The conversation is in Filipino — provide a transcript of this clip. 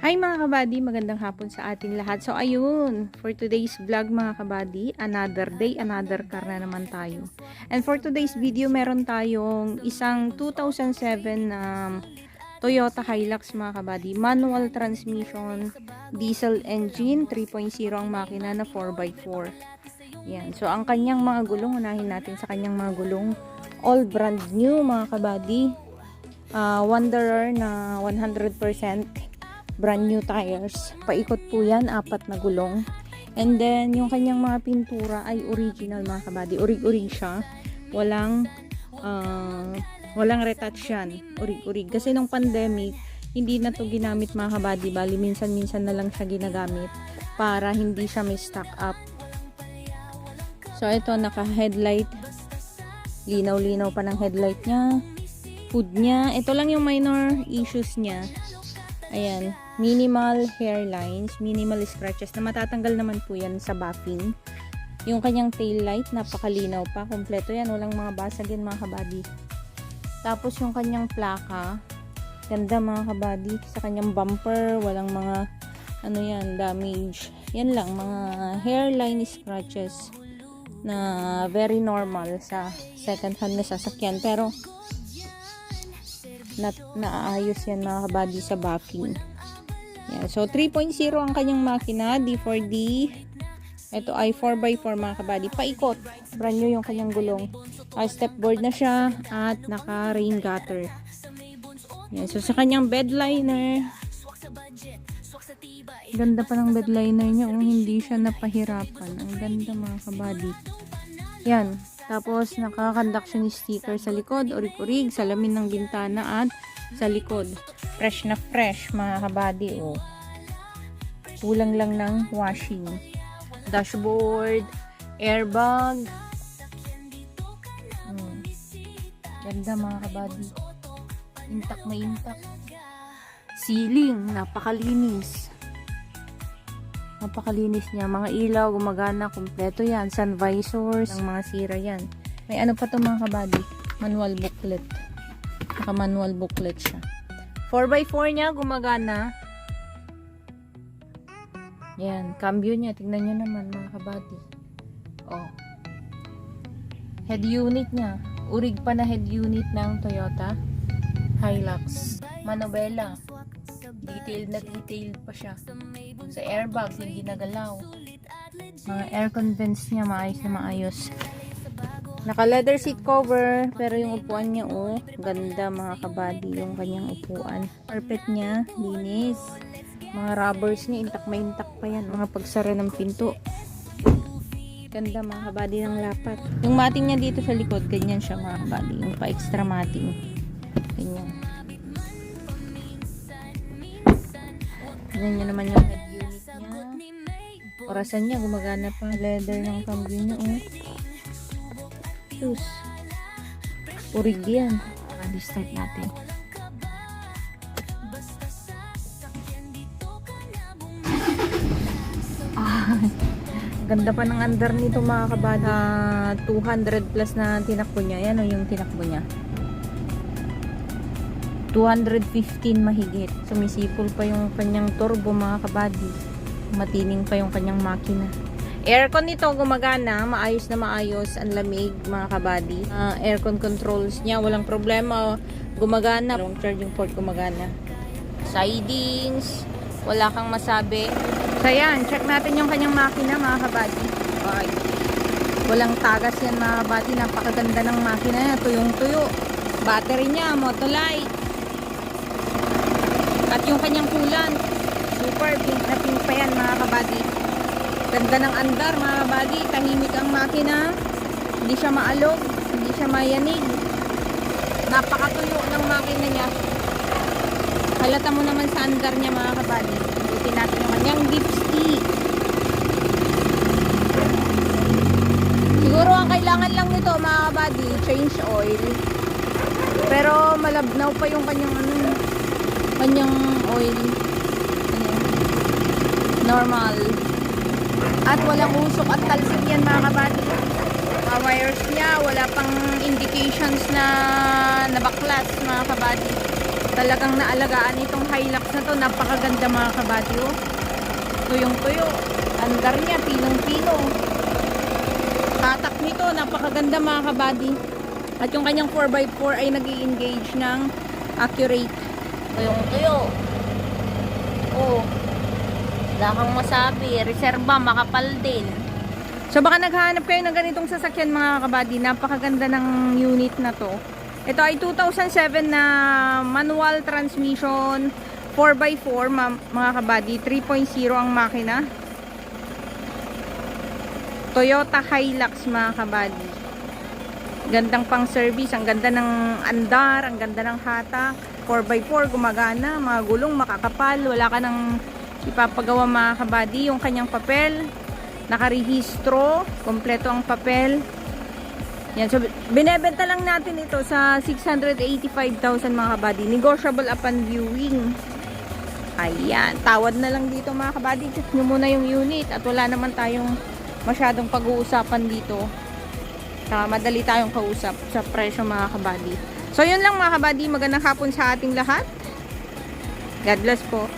Hi mga kabady, magandang hapon sa ating lahat. So ayun, for today's vlog mga kabady, another day, another car na naman tayo. And for today's video, meron tayong isang 2007 na Toyota Hilux mga kabady. Manual transmission, diesel engine, 3.0 ang makina na 4x4. Yan. So ang kanyang mga gulong, unahin natin sa kanyang mga gulong. All brand new mga kabady. Wanderer na 100% brand new tires. Paikot po yan, 4 na gulong. And then, yung kanyang mga pintura ay original mga kabady. Urig-urig siya. Walang retouch yan. Urig-urig. Kasi nung pandemic, hindi na to ginamit mga kabady. Bali, minsan-minsan na lang siya ginagamit para hindi siya may stock up. So, ito, naka-headlight. Linaw-linaw pa ng headlight niya. Hood niya. Ito lang yung minor issues niya. Ayan, minimal hairlines, minimal scratches na matatanggal naman po yan sa buffing. Yung kanyang tail light, napakalinaw pa, kompleto yan, walang mga basag yan mga kabady. Tapos yung kanyang plaka, ganda mga kabady. Sa kanyang bumper, walang mga damage. Yan lang, mga hairline scratches na very normal sa second hand na sasakyan. Pero naayos yan mga kabady sa backing. Yeah, so 3.0 ang kanyang makina, D4D. Ito ay 4x4 mga kabady. Paikot. Brand new yung kanyang gulong. Stepboard na siya at naka rain gutter. Yeah, so sa kanyang bed liner, ganda pa ng bed liner niya. Hindi siya napahirapan. Ang ganda mga kabady. Yan. Tapos, naka-conduction sticker sa likod, urig-urig, salamin ng bintana at sa likod. Fresh na fresh, mga kabady, oh. Kulang lang ng washing. Dashboard, airbag. Ganda, mga kabady. Intact na intact. Ceiling, napakalinis. Napakalinis niya. Mga ilaw, gumagana, kumpleto yan. Sun visors, ang mga sira yan. May ano pa ito mga kabady? Manual booklet. Naka-manual booklet siya. 4x4 niya, gumagana. Yan. Cambio niya. Tingnan nyo naman mga kabady. Oh. Head unit niya. Urig pa na head unit ng Toyota Hilux. Manobela. Detailed na detailed pa siya. Sa airbags, hindi nagalaw. Mga aircon vents niya, maayos na maayos. Naka leather seat cover, pero yung upuan niya, oh, ganda mga kabady yung kanyang upuan. Carpet niya, linis. Mga rubbers niya, intak pa yan. Mga pagsara ng pinto. Ganda mga kabady ng lapat. Yung mating niya dito sa likod, ganyan siya mga kabady. Yung pa-extra mating. Ganyan. Ganyan nyo naman yung head unit niya. Orasan niya, gumagana pa. Leather ng cambio niya, oh. Sus. Urig yan. Start natin. Ganda pa ng under nito mga kabady. 200 plus na tinakbo niya. Yan o yung tinakbo niya. 215 mahigit. Sumisipol pa yung kanyang turbo mga kabady. Matining pa yung kanyang makina. Aircon nito gumagana, maayos na maayos, ang lamig mga kabady. Aircon controls niya, walang problema, gumagana. Long charging port gumagana. Sidings, wala kang masabi. So yan, check natin yung kanyang makina mga kabady. Okay. Walang tagas yan mga kabady, napakaganda ng makina niya, tuyong-tuyo. Battery niya, Motolite. At yung kanyang coolant, super pink na pink pa yan mga kabady. Ganda ng andar mga kabady, tahimik ang makina, hindi siya maalog, hindi siya mayanig. Napakatuyo ng makina niya. Halata mo naman sa andar niya mga kabady. Buti natin yung kanyang dipstick. Siguro ang kailangan lang nito mga kabady, change oil. Pero malabnaw pa yung kanyang oil. Normal. At walang usok at talsik yan mga kabady. Mga wires niya, wala pang indications na nabaklas mga kabady. Talagang naalagaan itong Hilux na to. Napakaganda mga kabady, oh. Tuyong-tuyo. Andar niya, pinong-pino. Tatak nito, napakaganda mga kabady. At yung kanyang 4x4 ay nag-i-engage ng accurate. Tuyong-tuyo. Oh. Wala kang masabi. Reserba, makapal din. So baka naghahanap kayo ng ganitong sasakyan mga kabady. Napakaganda ng unit na to. Ito ay 2007 na manual transmission 4x4 mga kabady. 3.0 ang makina. Toyota Hilux mga kabady. Gandang pang service. Ang ganda ng andar. Ang ganda ng hatak. 4x4 gumagana. Mga gulong makakapal. Wala ka nang ipapagawa mga kabady. Yung kanyang papel nakarehistro, kompleto ang papel. Yan, so binebenta lang natin ito sa 685,000 mga kabady. Negotiable upon viewing. Ayan, tawad na lang dito mga kabady. Check nyo muna yung unit at wala naman tayong masyadong pag-uusapan dito. Madali tayong kausap sa presyo mga kabady. So yun lang mga kabady, magandang hapon sa ating lahat. God bless po.